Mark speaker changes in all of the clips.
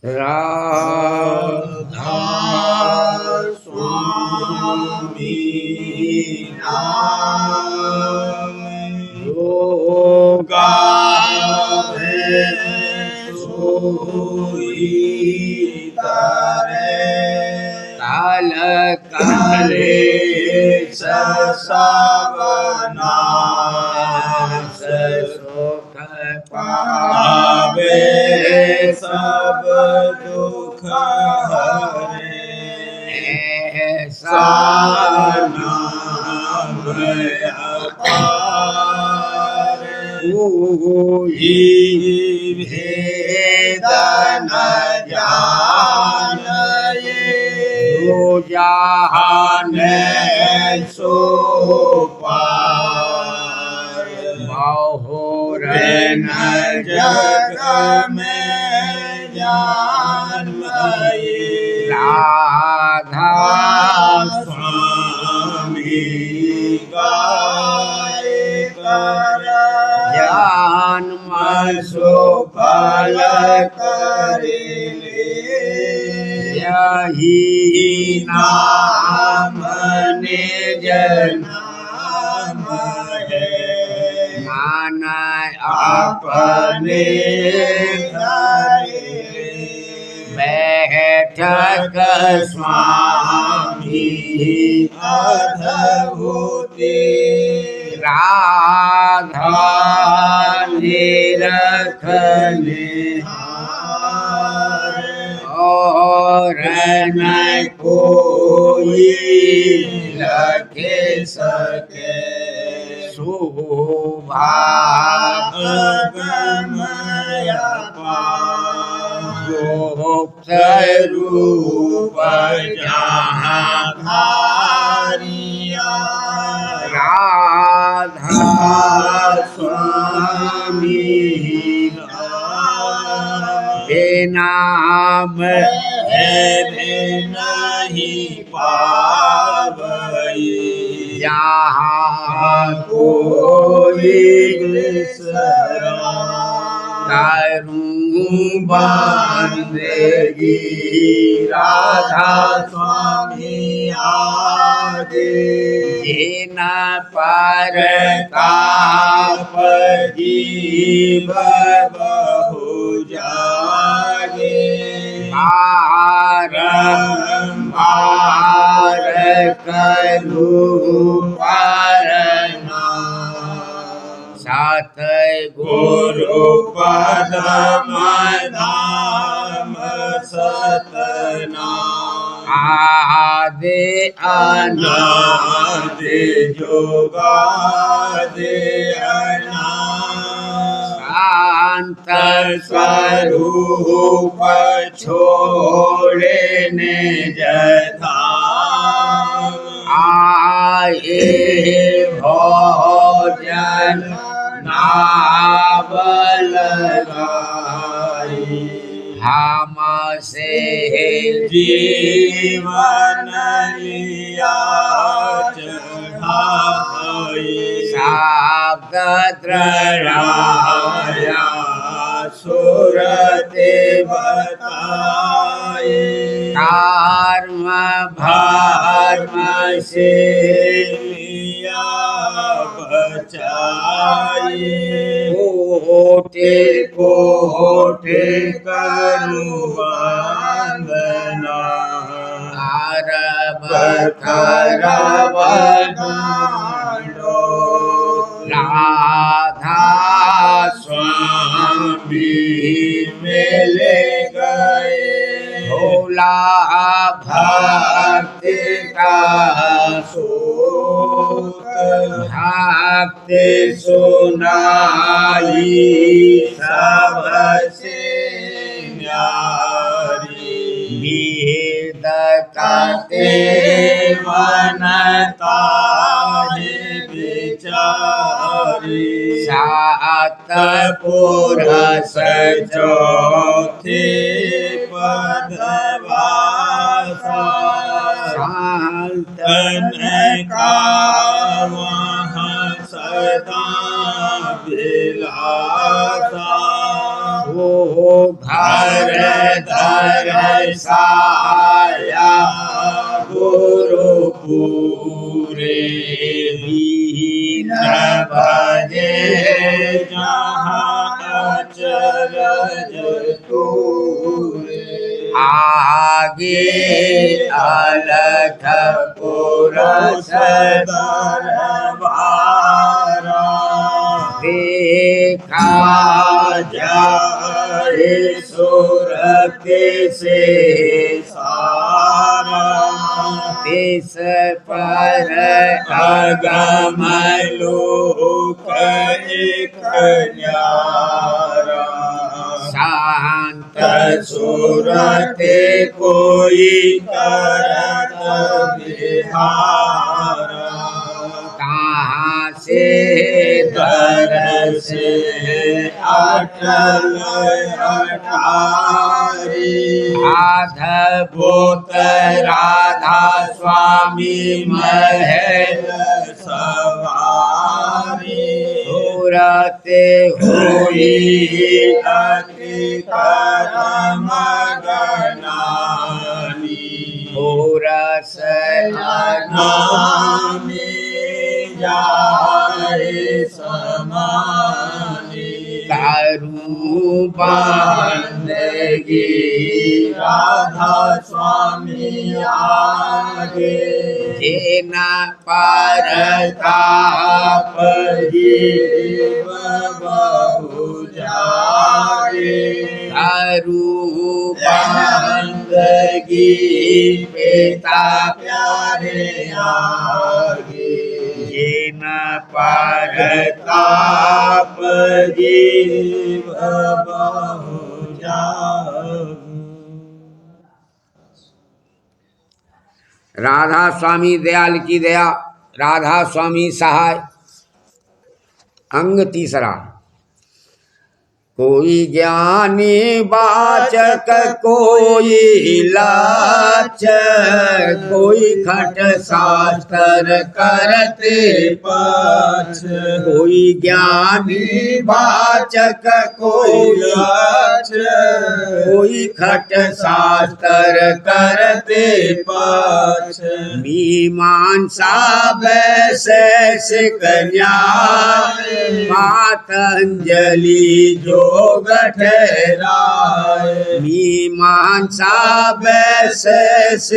Speaker 1: राधा स्वामी नाम योगा सोई तारे काल काले सवनाश सुख पावे सब दुख हरे ऐसा नाम अपार कोई भेद न जाने जो जाने सो पार मोहर न जग में जानमयी राधा स्वामी गाय कर जन्म सुफल करिले यही नाम निज नाम है मान अपने बैठक स्वामी अद्भुति राधा निरखने और न कोई लगे सके शोभागमय गुप्त रूप जहाँ धारिया राधा स्वामी नाम नहीं पावई जहाँ कोई करूं बंदेगी राधा स्वामी आगे जिन पर ताप जीव बहु जागे बारंबार करूं परना सत गुरु पदम धाम सतना आदि अनादि जोगादि शांत स्वरूप छोड़े ने जथा आए भोजन नावल गाई हम से जीवन लिया चढ़ाई शब्द त्रयाया सुरते बताए कर्म भर्म से लिया बचाए कोटि कोटि करूं वंदना अरब करब गांडो राधा स्वामी मिले गए भोला भक्ति का सूत भक्ति सुनाई सबसे न्यारी वेद कहते मनता विचारी सात पुरुष चौथे पदवासा संतन का वहाँ सदा विलासा वो घर धर साया गुरु पूरे दीन भजे जहाँ अचरज तूरे आगे अलख पुरस दरबारा देखा जाए सुरति से सारा तिस पर अगम लोक एक न्यारा शांत सुरते कोई करत विहारा कहाँ से दरस अटल अटारी अद्भुत राधा स्वामी महल सवारी सूरते हुई अति करम गनानी पूरस नामी जाए समानी करूं बंदगी राधा स्वामी आगे जेना पर ताप जीव बहु जागे करूं बंदगी पिता प्यारे आगे जेना पर ताप जीव बहु जागे। राधा स्वामी दयाल की दया, राधा स्वामी सहाय। अंग तीसरा। कोई ज्ञानी वाचक कोई लाचक कोई खट शास्त्र करते पाछ कोई ज्ञानी वाचक कोई लाचक कोई खट शास्त्र करते पाछ मीमांसा वैशेष न्याय पातंजलि जो ठहराए मीमांसा वैशेष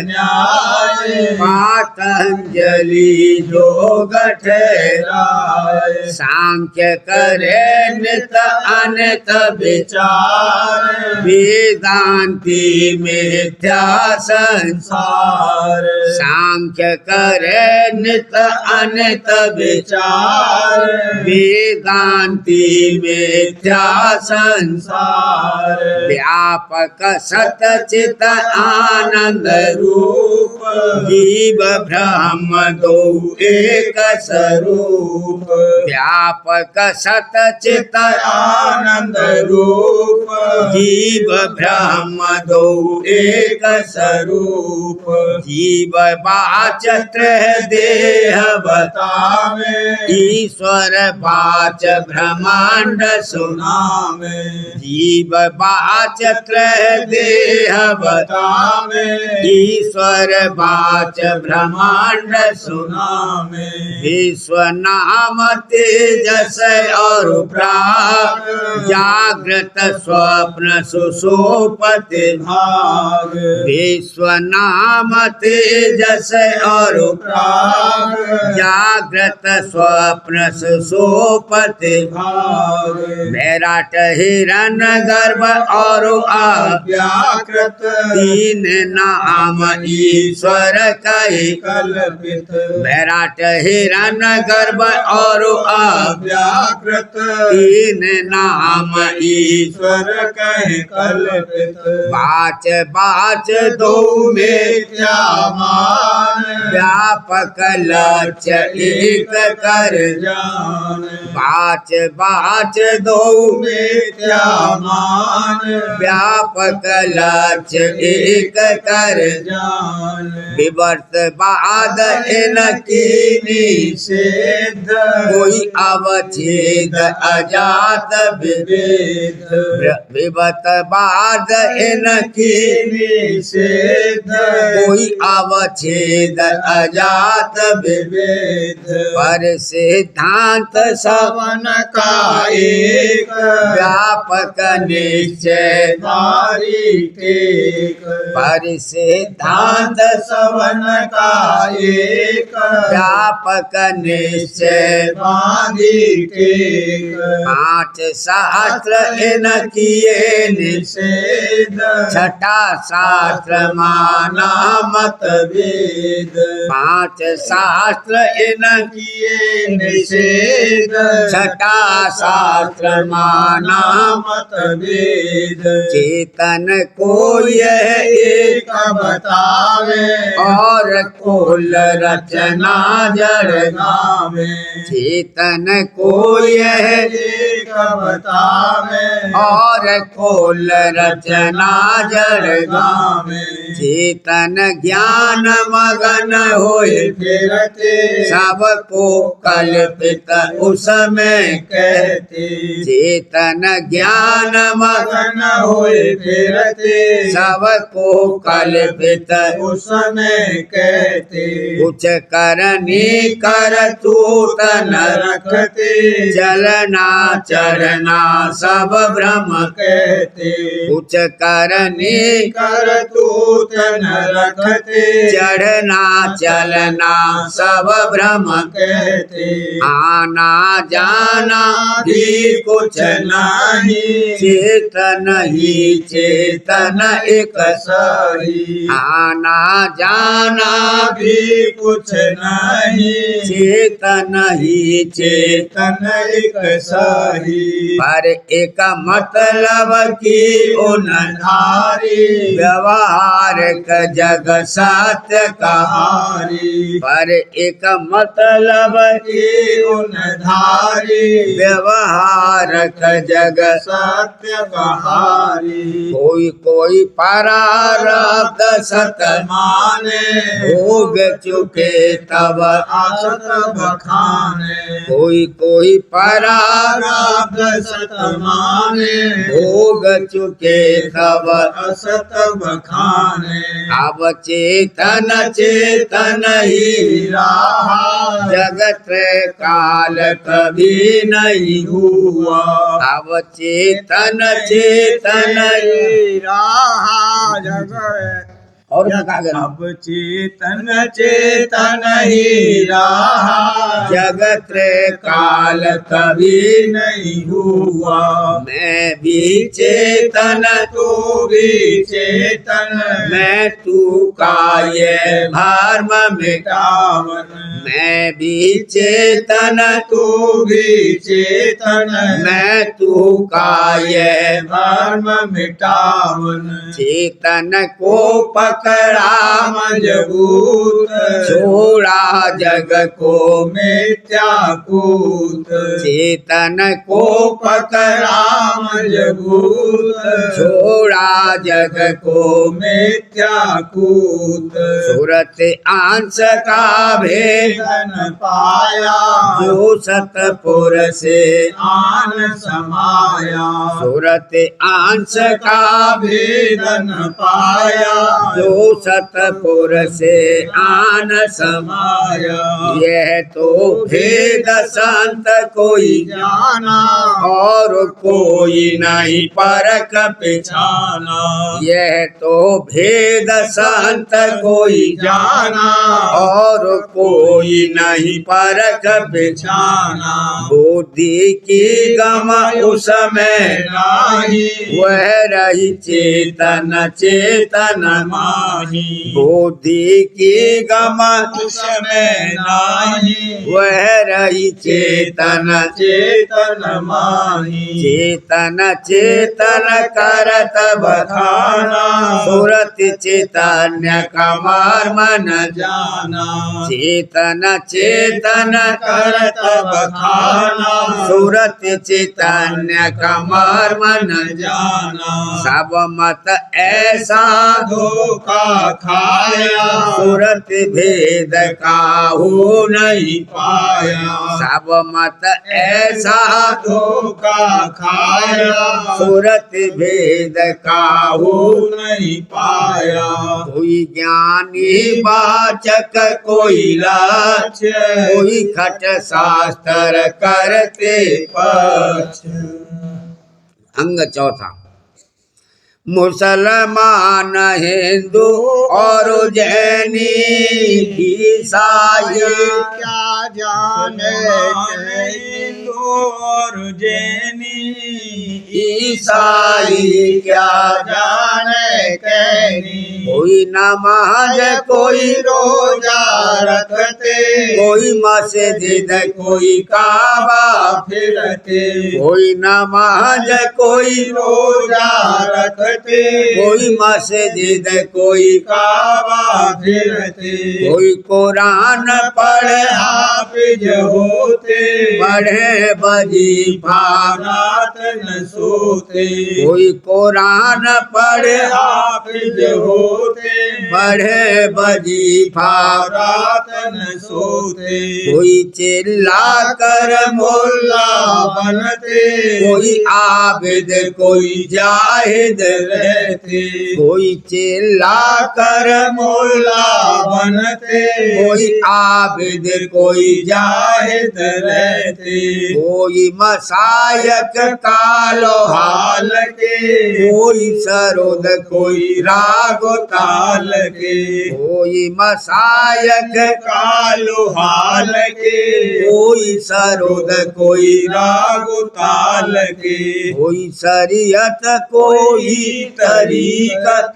Speaker 1: न्याय पातंजलि योग ठहराए सांख्य करे नित अनित विचार वेदांति मिथ्या संसार सांख्य करे नित अनित विचार वेदांति मिथ्या संसार व्यापक सतचित आनंद रूप जीव ब्रह्म दो एक स्वरूप व्यापक सतचित आनंद रूप जीव ब्रह्म दो एक स्वरूप जीव वाच त्रय देह बतावे ईश्वर वाच ब्रह्मांड सुनावे जीव वाच त्रय देह बतावे ईश्वर वाच ब्रह्मांड सुनावे विश्व नाम तेजस और प्राग जागृत स्वप्न सुषुप्ति भाग विश्व नाम तेजस और प्राग जागृत स्वप्न सुषुप्ति भाग विराट हिरण गर्भ और अव्याकृत तीन नाम ईश्वर कही कल्पित विराट हिरण गर्भ और अव्याकृत तीन नाम ईश्वर कही कल्पित बाच बाच दो मिथ्या मान व्यापक लक्ष्य एक कर जान बाच बाच दो
Speaker 2: मिथ्या मान
Speaker 1: व्यापक लक्ष्य एक कर
Speaker 2: जान
Speaker 1: विवर्त बाद इनकी
Speaker 2: निषेध
Speaker 1: कोई अवच्छेद अजात
Speaker 2: विवेद
Speaker 1: विवर्त बाद इनकी
Speaker 2: निषेध
Speaker 1: कोई अवच्छेद अजात
Speaker 2: विवेद
Speaker 1: पर सिद्धांत
Speaker 2: सवन का एक
Speaker 1: व्यापक निश्चय
Speaker 2: बारीक एक
Speaker 1: पर सिद्धांत
Speaker 2: सवन का एक
Speaker 1: व्यापक निश्चय
Speaker 2: बारीक एक
Speaker 1: पांच शास्त्र इन किए
Speaker 2: निषेध
Speaker 1: छठा शास्त्र माना मत
Speaker 2: वेद
Speaker 1: पांच शास्त्र इन
Speaker 2: किए निषेध
Speaker 1: छठा शास्त्र माना
Speaker 2: मत वेद
Speaker 1: चेतन को यह
Speaker 2: एक बतावे
Speaker 1: और कुल रचना जड़
Speaker 2: गावे
Speaker 1: चेतन को यह
Speaker 2: एक बतावे
Speaker 1: और कुल रचना जड़
Speaker 2: गावे
Speaker 1: चेतन ज्ञान मगन होए
Speaker 2: फिरते
Speaker 1: सबको कल्पित उसमें
Speaker 2: कहते
Speaker 1: चेतन ज्ञान मगन
Speaker 2: मगन होए फिरते
Speaker 1: सबको कल्पित
Speaker 2: उसमें कहते
Speaker 1: कुछ करनी कर तू तन
Speaker 2: रखते
Speaker 1: चलना चरना सब भ्रम
Speaker 2: कहते
Speaker 1: कुछ करनी
Speaker 2: कर तू तन रखते
Speaker 1: चढ़ना चलना सब भ्रम
Speaker 2: कहते
Speaker 1: आना जाना भी कुछ
Speaker 2: नहीं
Speaker 1: चेतन ही चेतन एक
Speaker 2: सही
Speaker 1: आना जाना
Speaker 2: भी कुछ नहीं
Speaker 1: चेतन ही चेतन
Speaker 2: तन एक सही
Speaker 1: पर एक मतलब की उन
Speaker 2: धारी
Speaker 1: व्यवहारिक जग सत्य
Speaker 2: कहारी
Speaker 1: पर एक मतलब
Speaker 2: की उन धारी
Speaker 1: व्यवहारक जग
Speaker 2: सत्य कहारी
Speaker 1: कोई कोई परारब्ध सत
Speaker 2: माने
Speaker 1: भोग चुके तब
Speaker 2: आसत बखाने
Speaker 1: कोई कोई परारब्ध
Speaker 2: प्रारब्ध सत माने
Speaker 1: भोग चुके तब
Speaker 2: असत बखाने
Speaker 1: अब चेतन चेतन ही
Speaker 2: रहा
Speaker 1: जगत काल कभी नहीं हुआ अब चेतन चेतन ही
Speaker 2: रहा जगत
Speaker 1: और कागज
Speaker 2: अब चेतन चेतन ही रहा
Speaker 1: जगत काल
Speaker 2: कभी नहीं हुआ
Speaker 1: मैं भी चेतन
Speaker 2: तू भी चेतन
Speaker 1: मैं तू का ये भर्म
Speaker 2: मिटावन
Speaker 1: मैं भी चेतन
Speaker 2: तू भी चेतन
Speaker 1: मैं तू का ये
Speaker 2: धर्म मिटावन
Speaker 1: चेतन को पकड़ा
Speaker 2: मजबूत
Speaker 1: छोड़ा जग को
Speaker 2: मिथ्या कूत
Speaker 1: चेतन को
Speaker 2: पकड़ा मजबूत
Speaker 1: छोड़ा जग को
Speaker 2: मिथ्या कूत
Speaker 1: सूरत अंश का भेद
Speaker 2: धन पाया
Speaker 1: जो सतपुर से
Speaker 2: आन समाया
Speaker 1: सूरत अंश का
Speaker 2: भेदन पाया
Speaker 1: जो सतपुर से आन समाया यह तो भेद संत कोई
Speaker 2: जाना
Speaker 1: और कोई नहीं परख
Speaker 2: पहचाना
Speaker 1: यह तो भेद संत कोई
Speaker 2: जाना
Speaker 1: और कोई नहीं परख
Speaker 2: पहचाना
Speaker 1: बुद्धि की गम उसमें
Speaker 2: नहीं
Speaker 1: वह रही चेतन चेतन
Speaker 2: माही नाही,
Speaker 1: बुद्धि की गमन
Speaker 2: उसमें नाही,
Speaker 1: वह रही चेतन
Speaker 2: चेतन माही,
Speaker 1: चेतन चेतन करत बखाना सुरत चैतन्य कमर मन
Speaker 2: जाना,
Speaker 1: चेतन चेतन
Speaker 2: करत बखाना,
Speaker 1: सुरत चैतन्य कमर मन
Speaker 2: जाना,
Speaker 1: सब मत ऐसा
Speaker 2: धोखा खाया,
Speaker 1: सुरत भेद काहू नहीं
Speaker 2: पाया,
Speaker 1: सब मत ऐसा
Speaker 2: धोखा खाया,
Speaker 1: सुरत भेद काहू
Speaker 2: नहीं पाया,
Speaker 1: कोई ज्ञानी वाचक कोई लाच कोई खट शास्त्र करते
Speaker 2: पक्ष।
Speaker 1: अंग चौथा मुसलमान हिंदू और जैनी ईसाई
Speaker 2: क्या जाने हिंदू और जैनी,
Speaker 1: ईसाई क्या
Speaker 2: जाने कहनी,
Speaker 1: कोई नमाज कोई
Speaker 2: रोजा रखते,
Speaker 1: कोई मस्जिद कोई काबा
Speaker 2: फिरते,
Speaker 1: कोई नमाज कोई
Speaker 2: रोजा रखते,
Speaker 1: कोई मस्जिद कोई
Speaker 2: काबा फिरते,
Speaker 1: कोई कुरान पढ़े
Speaker 2: हाफिज होते,
Speaker 1: पढ़े वजीफा
Speaker 2: रात न सोते,
Speaker 1: कोई कुरान पढ़े
Speaker 2: हाफिज होते,
Speaker 1: पढ़े वजीफा
Speaker 2: रात न सोते,
Speaker 1: कोई चिल्ला कर
Speaker 2: मुल्ला बनते,
Speaker 1: कोई आबिद कोई जाहिद
Speaker 2: रहते,
Speaker 1: कोई चिल्ला कर
Speaker 2: मुल्ला बनते,
Speaker 1: कोई आबिद कोई
Speaker 2: जाहिद रहते,
Speaker 1: कोई मसायक कालो
Speaker 2: हाल के,
Speaker 1: कोई सरोद कोई राग
Speaker 2: ताल के,
Speaker 1: कोई मसायक
Speaker 2: कालो हाल के,
Speaker 1: कोई सरोद कोई
Speaker 2: रागो ताल के,
Speaker 1: कोई शरीयत कोई तरीकत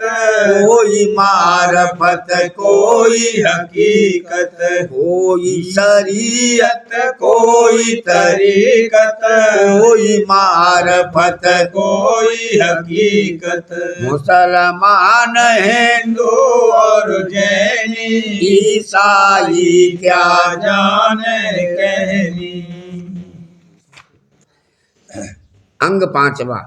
Speaker 1: कोई मारफत कोई
Speaker 2: हकीकत,
Speaker 1: कोई शरीयत
Speaker 2: कोई तरीकत,
Speaker 1: कोई मारफत
Speaker 2: कोई हकीकत,
Speaker 1: मुसलमान हिंदू
Speaker 2: और जैनी
Speaker 1: ईसाई क्या
Speaker 2: जाने कहनी।
Speaker 1: अंग पांचवा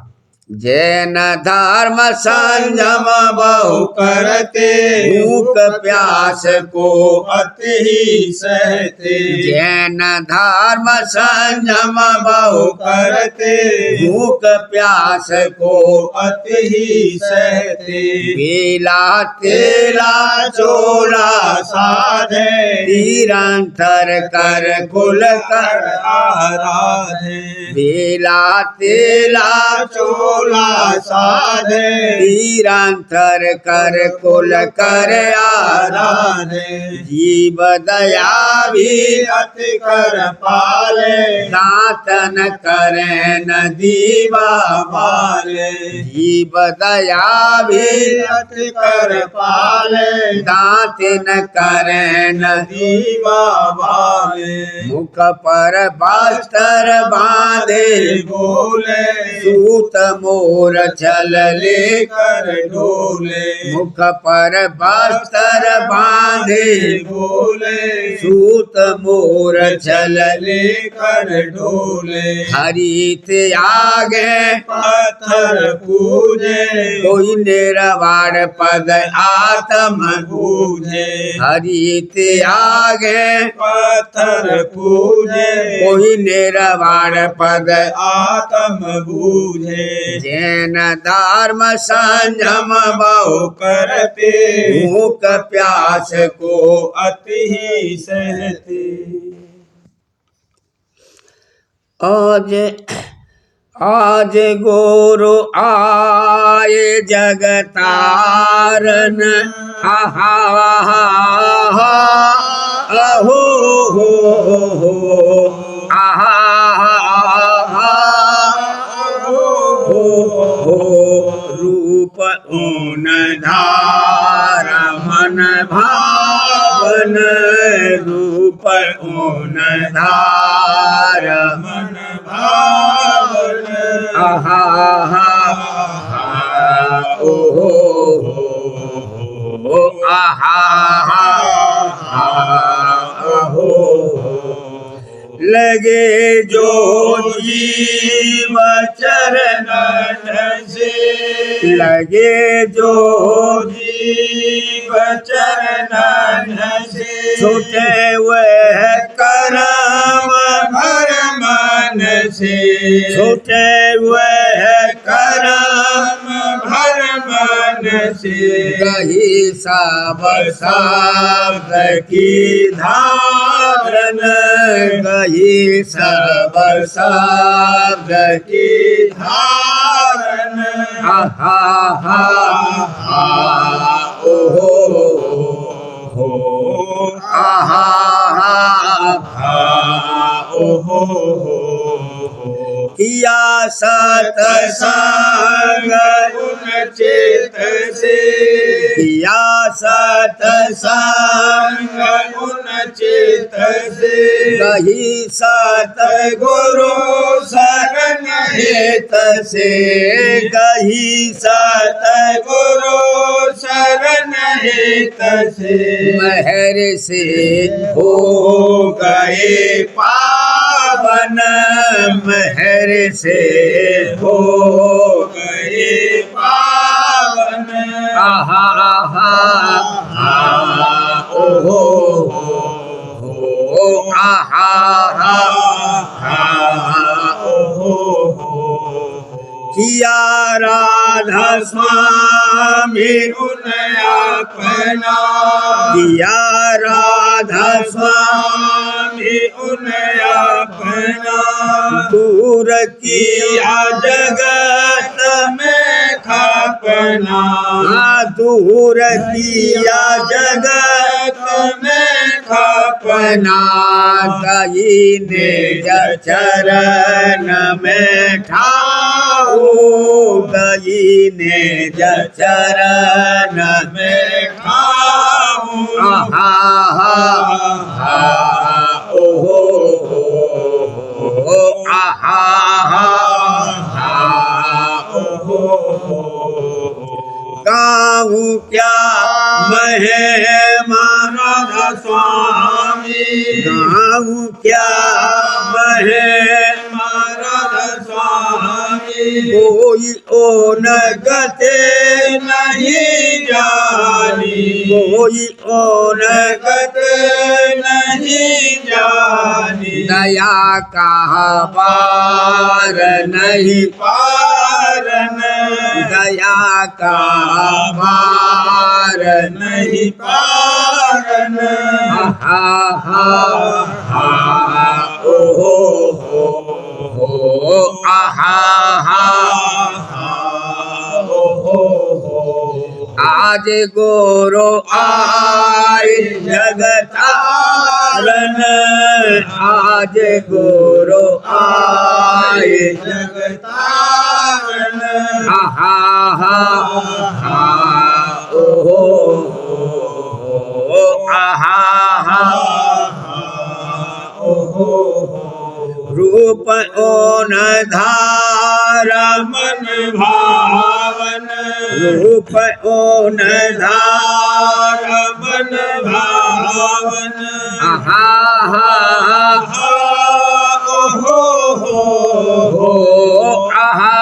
Speaker 1: जैन धर्म संयम बहु
Speaker 2: करते,
Speaker 1: भूख प्यास को
Speaker 2: अति ही सहते,
Speaker 1: जैन धर्म संयम बहु
Speaker 2: करते,
Speaker 1: भूख प्यास को
Speaker 2: अति ही सहते,
Speaker 1: बेला तेला चोला
Speaker 2: साधे,
Speaker 1: निरंतर कर कुल कर
Speaker 2: आराधे,
Speaker 1: बेला तेला
Speaker 2: चोला साधे,
Speaker 1: निरंतर कर कुल कर
Speaker 2: आराधे,
Speaker 1: जीव दया भी
Speaker 2: अति कर पाले,
Speaker 1: दातन करे न दीवा
Speaker 2: पाले,
Speaker 1: जीव दया भी
Speaker 2: अति कर पाले,
Speaker 1: दातन करे न
Speaker 2: दीवा वाले,
Speaker 1: मुख पर बस्तर बांधे
Speaker 2: बोले,
Speaker 1: सूत मोर चल
Speaker 2: लेकर डोले,
Speaker 1: मुख पर बस्तर बांधे
Speaker 2: बोले,
Speaker 1: सूत मोर चल
Speaker 2: लेकर डोले,
Speaker 1: हरित आगे
Speaker 2: पत्थर पूजे,
Speaker 1: कोई निर्वाण पद आत्म
Speaker 2: पूजे,
Speaker 1: हरित आगे
Speaker 2: पत्थर पूजे,
Speaker 1: कोई निर्वाण पद
Speaker 2: आत्म बूझे,
Speaker 1: जैन धर्म संयम बहु
Speaker 2: करते,
Speaker 1: भूख प्यास को
Speaker 2: अति ही सहते।
Speaker 1: आज आज गुरु आए जगतारन आहा अहो हो आहा हो रूप ऊन धारा मन भावन रूप ऊन धारा
Speaker 2: मन भावन
Speaker 1: आहा हा ओहो आहा हा ओहो लगे जो जीव चरणन से लगे जो
Speaker 2: जीव चरणन से
Speaker 1: छूटे वह करम
Speaker 2: भर मन से
Speaker 1: छूटे वह करम
Speaker 2: भर मन से
Speaker 1: गही सब शब्द की धारण गही सब शब्द की
Speaker 2: धारण
Speaker 1: आहा हा ओहो हो आहा हा
Speaker 2: ओहो
Speaker 1: किया सतसंग
Speaker 2: उन चेत से
Speaker 1: किया सतसंग
Speaker 2: उन चेत से
Speaker 1: कही सतगुरु शरण हेत से कही सतगुरु
Speaker 2: शरण हेत से
Speaker 1: महर से हो गए पावन महर से हो
Speaker 2: गए पावन
Speaker 1: आहा आहा ओहो आहा
Speaker 2: ओहो
Speaker 1: किया राधा स्वामी
Speaker 2: उन अपना
Speaker 1: किया राधा
Speaker 2: स्वामी उन अपना
Speaker 1: दूर किया जगत
Speaker 2: में खपना
Speaker 1: दूर किया जगत
Speaker 2: में खपना
Speaker 1: गई निज चरण में ठाओ गई निज चरण में
Speaker 2: खाऊं
Speaker 1: आहा ओहो आहा गाऊं क्या महे मानव
Speaker 2: स्वामी
Speaker 1: गाऊं क्या महे
Speaker 2: महाराज स्वामी
Speaker 1: कोई ओन गते
Speaker 2: नहीं जानी
Speaker 1: कोई ओन
Speaker 2: गत नहीं जानी
Speaker 1: दया का पार नहीं
Speaker 2: पारन
Speaker 1: दया का पार
Speaker 2: नहीं पारन
Speaker 1: आहा ओहो आहा आज गोरो आय जगतारन आज गोरो आय
Speaker 2: जगतारन
Speaker 1: आहा ओहो आहा रूप ओन धारा
Speaker 2: मन भावन
Speaker 1: रूप ओन धारा
Speaker 2: मन भावन
Speaker 1: आहा
Speaker 2: ओहो
Speaker 1: हो आहा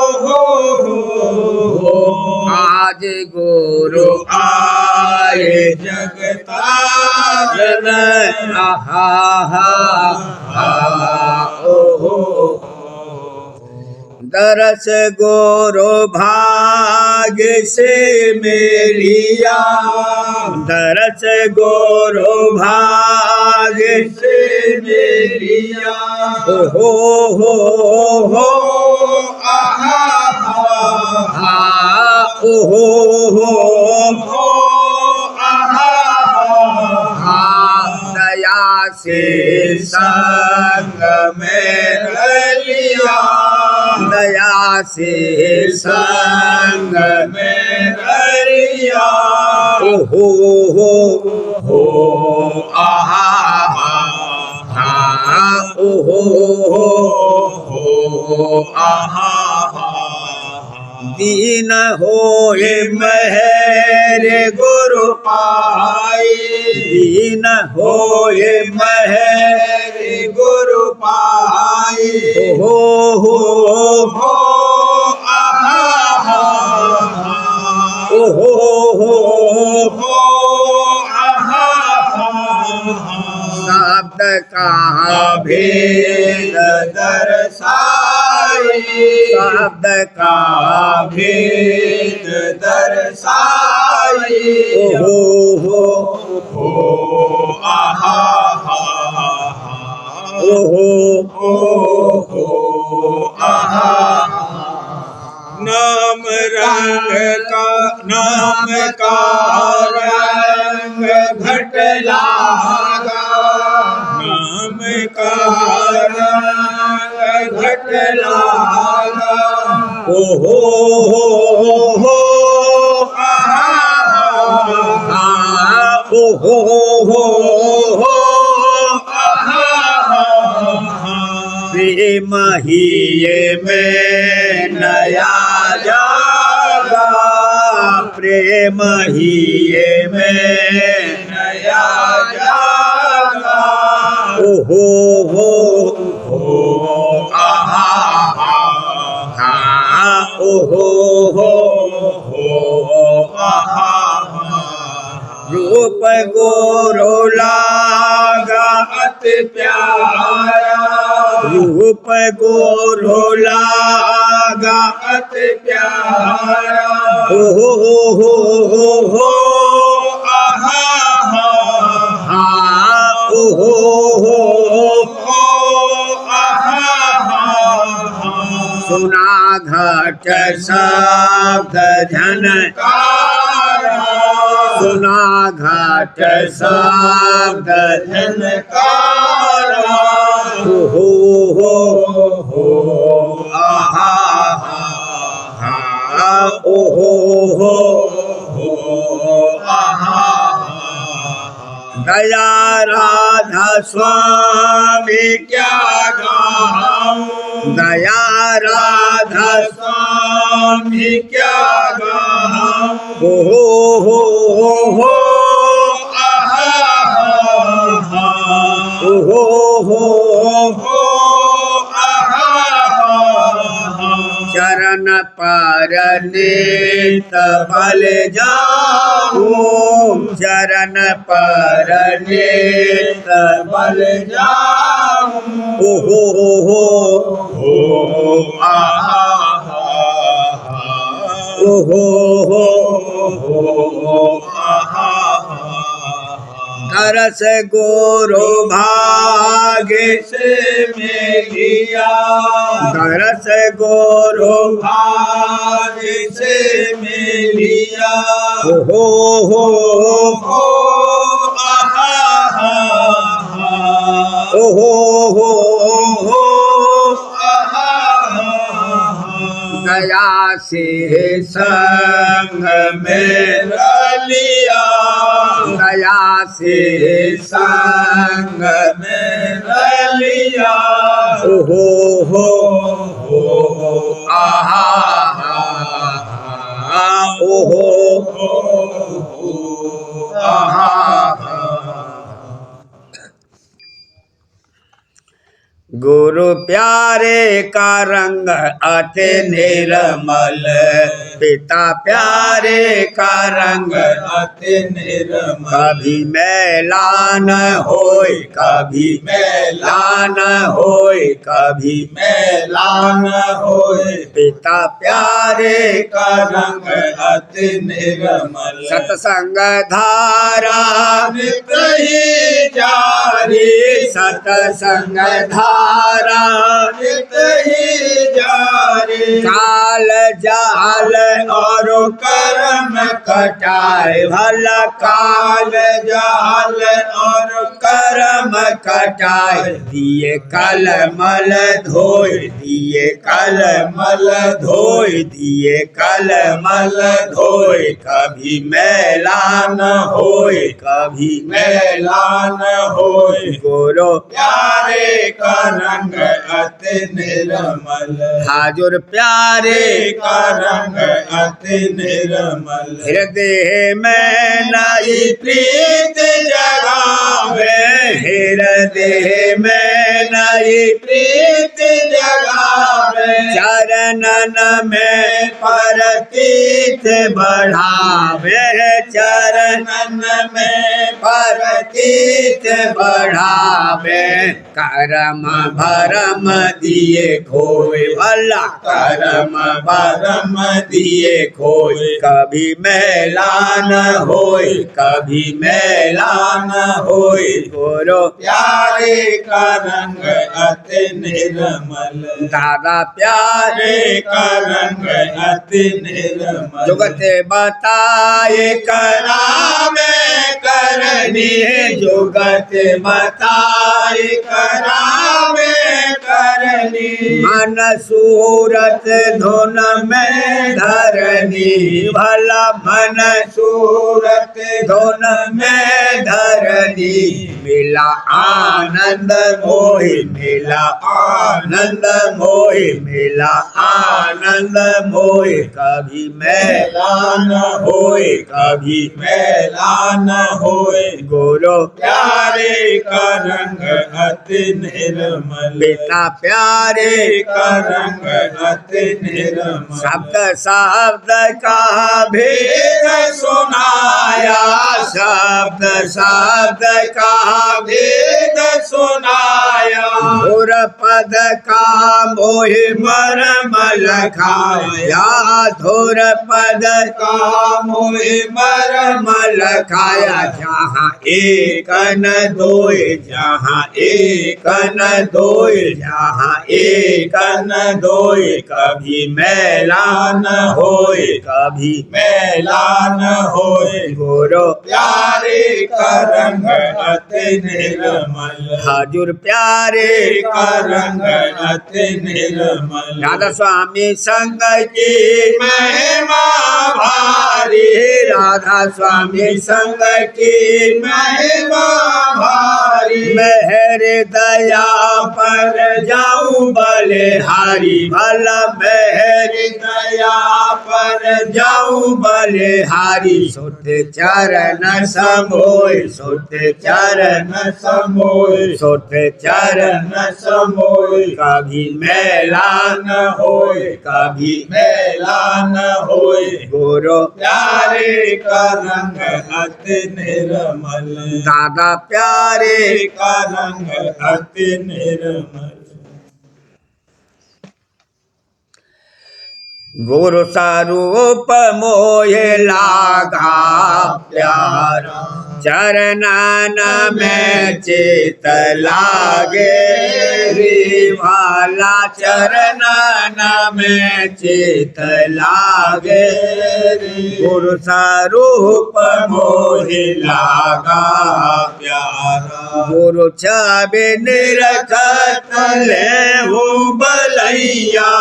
Speaker 2: ओहो
Speaker 1: आज गुरु आए
Speaker 2: जगतारन
Speaker 1: आहा ओहो दरस गोरो भाग्य से मेलिया दरस गोरो भाग्य
Speaker 2: से मेरिया
Speaker 1: हो
Speaker 2: आहा
Speaker 1: ओहो दया से संग में
Speaker 2: लिया
Speaker 1: दया से संग
Speaker 2: में रलिया
Speaker 1: हो आहा हा हो
Speaker 2: आहा
Speaker 1: दीन होए मेरे गुरु
Speaker 2: पाई
Speaker 1: दीन होए
Speaker 2: मेरे गुरु पाई
Speaker 1: हो
Speaker 2: आहा
Speaker 1: हो
Speaker 2: आहा
Speaker 1: शब्द का
Speaker 2: भेद दर्शाई
Speaker 1: शब्द का
Speaker 2: भेद दर्शाई
Speaker 1: हो
Speaker 2: आहा आहा नाम का रंग घट लागा नाम का रंग घट लागा
Speaker 1: हो प्रेम ही ये में नया जागा प्रेम ही ये में
Speaker 2: नया जागा
Speaker 1: हो
Speaker 2: आहा आहा
Speaker 1: रूप गोरो लागा
Speaker 2: अति प्यारा
Speaker 1: रूप गोरो लागा
Speaker 2: अति प्यारा
Speaker 1: हो
Speaker 2: आहा
Speaker 1: सुना घट शब्द झनकारा सुना घट शब्द
Speaker 2: झनकारा
Speaker 1: हो आहा दया राधा स्वामी
Speaker 2: क्या गाऊं
Speaker 1: दया राधा
Speaker 2: स्वामी क्या गाऊं
Speaker 1: हो
Speaker 2: आहा
Speaker 1: चरण पर नित बल जाऊं चरण पर नित
Speaker 2: बल जाऊं
Speaker 1: हो
Speaker 2: आहा
Speaker 1: तरस गोरो भाग्य
Speaker 2: से मिलिया
Speaker 1: तरस गोरो
Speaker 2: भाग्य से मिलिया
Speaker 1: हो
Speaker 2: आहा
Speaker 1: दया से संग में
Speaker 2: रलिया
Speaker 1: दया से
Speaker 2: संग में रलिया
Speaker 1: हो
Speaker 2: आहा
Speaker 1: गुरु प्यारे का रंग अति निर्मल पिता प्यारे का रंग
Speaker 2: अति निर्मल
Speaker 1: कभी मैला न होय कभी
Speaker 2: मैला
Speaker 1: न होय कभी
Speaker 2: मैला न होए
Speaker 1: पिता प्यारे
Speaker 2: का रंग अति निर्मल
Speaker 1: सत्संग धारा
Speaker 2: नित ही जारी
Speaker 1: सत्संग धारा
Speaker 2: नित ही जारे।
Speaker 1: काल जाल
Speaker 2: और कर्म कटाए
Speaker 1: भला
Speaker 2: काल जाल और कर्म कटाए।
Speaker 1: दिए कलमल धोए दिए
Speaker 2: कलमल धोए
Speaker 1: दिए
Speaker 2: कलमल धोए
Speaker 1: कभी मैला
Speaker 2: न होए
Speaker 1: कभी
Speaker 2: मैला न होए।
Speaker 1: गोरो
Speaker 2: प्यारे का रंग अति निर्मल
Speaker 1: हाजुर प्यारे
Speaker 2: प्यारे का रंग अति निर्मल।
Speaker 1: हृदय में नई
Speaker 2: प्रीत जगावे
Speaker 1: हृदय में नई
Speaker 2: प्रीत जगावे।
Speaker 1: चरणन में
Speaker 2: परतीत
Speaker 1: बढ़ावे चरणन
Speaker 2: में
Speaker 1: परतीत बढ़ावे करम भरम दिए खोए भला
Speaker 2: करम भरम दिए खोए।
Speaker 1: कभी मैला न होए कभी मैला
Speaker 2: न होए।
Speaker 1: गोरो
Speaker 2: प्यारे का रंग अति निर्मल
Speaker 1: दादा प्यारे
Speaker 2: प्यारे का रंग अति निर्मल।
Speaker 1: जुगते बताए
Speaker 2: करावे करनी जुगत बताए करावे करनी।
Speaker 1: मन सूरत धुन में धरनी भला मन
Speaker 2: सूरत
Speaker 1: धुन में धरनी मिला आनंद मोहि मिला आनंद मोहि मिला आनंद मोहि कभी
Speaker 2: मैला न होए
Speaker 1: कभी
Speaker 2: मैला न होए।
Speaker 1: गोरो
Speaker 2: प्यारे का रंग अति निर्मल
Speaker 1: बेटा प्यारे
Speaker 2: प्यारे का रंग अति निर्मल।
Speaker 1: शब्द शब्द का भेद
Speaker 2: भेद सुनाया
Speaker 1: शब्द शब्द का
Speaker 2: भेद सुनाया।
Speaker 1: धुर पद का मोहि मरमल खाया धुर पद
Speaker 2: का मोहि
Speaker 1: मरमल खाया जहाँ एक न दोए जहाँ एक न दोए जहाँ एक न दोए कभी मैला न होए कभी
Speaker 2: मैला न होए।
Speaker 1: गोरो
Speaker 2: प्यारे का रंग अति निर्मल
Speaker 1: हाजुर प्यारे
Speaker 2: प्यारे का रंग अति निर्मल।
Speaker 1: राधा स्वामी संग की
Speaker 2: महिमा भारी
Speaker 1: राधा स्वामी संग की
Speaker 2: महिमा भारी।
Speaker 1: मेहर दया पर जाऊं बलिहारी भला मेहर
Speaker 2: दया पर
Speaker 1: जाऊं बलिहारी सुत चरण समोय सुत चरण
Speaker 2: न समोए
Speaker 1: सुत चरण
Speaker 2: न समोए।
Speaker 1: कभी मैला
Speaker 2: न होए
Speaker 1: कभी
Speaker 2: मैला न होए।
Speaker 1: गोरो
Speaker 2: प्यारे का रंग अति निर्मल
Speaker 1: दादा प्यारे
Speaker 2: प्यारे का रंग अति निर्मल।
Speaker 1: गुरु स्वरूप मोहे लागा प्यारा चरणन में चित लागे रे भाला चरणन में चित लागे गुरु स्वरूप मोहे लागा
Speaker 2: प्यारा
Speaker 1: गुरु छवि निरखत लेहु बलैया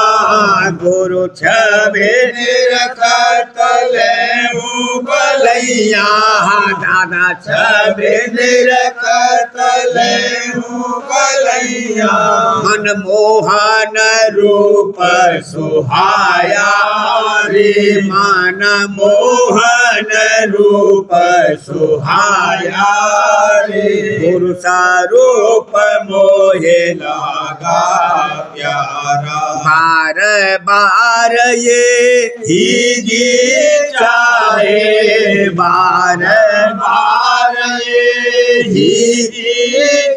Speaker 1: गुरु छवि
Speaker 2: निरखत लेहु
Speaker 1: बलैया दादा छवि
Speaker 2: निरखत लेहु बलैया।
Speaker 1: मनमोहन रूप सुहाया रे मन मोहन रूप सुहाया रे गुरु स्वरूप मोहे
Speaker 2: लागा प्यारा
Speaker 1: बार बार ये ही जी चाहे बार
Speaker 2: बार ये ही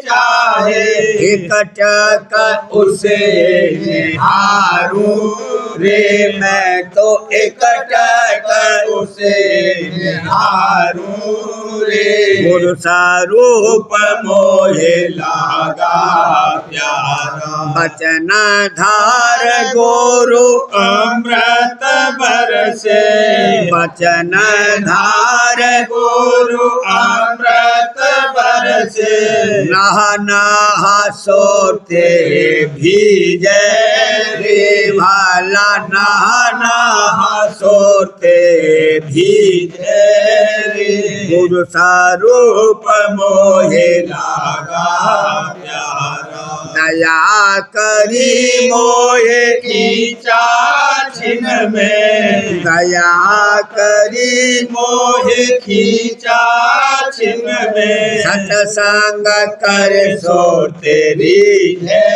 Speaker 2: चाहे।
Speaker 1: एकटक उसे निहारूं रे मैं तो एकटक
Speaker 2: उसे निहारूं रे
Speaker 1: गुरु स्वरूप
Speaker 2: मोहे लागा प्यारा
Speaker 1: बचन धार गुरु
Speaker 2: अमृत बरसे
Speaker 1: बचन धार
Speaker 2: गुरु अमृत बरसे
Speaker 1: नहा नहा सोते भीजे रे भाला नहा नहा सोते भीजे रे गुरु स्वरूप
Speaker 2: मोहे लागा प्यारा
Speaker 1: दया करी मोहे
Speaker 2: खींचा छिन में
Speaker 1: दया करी
Speaker 2: मोहे खींचा छिन में
Speaker 1: सत्संग कर सो
Speaker 2: तेरी है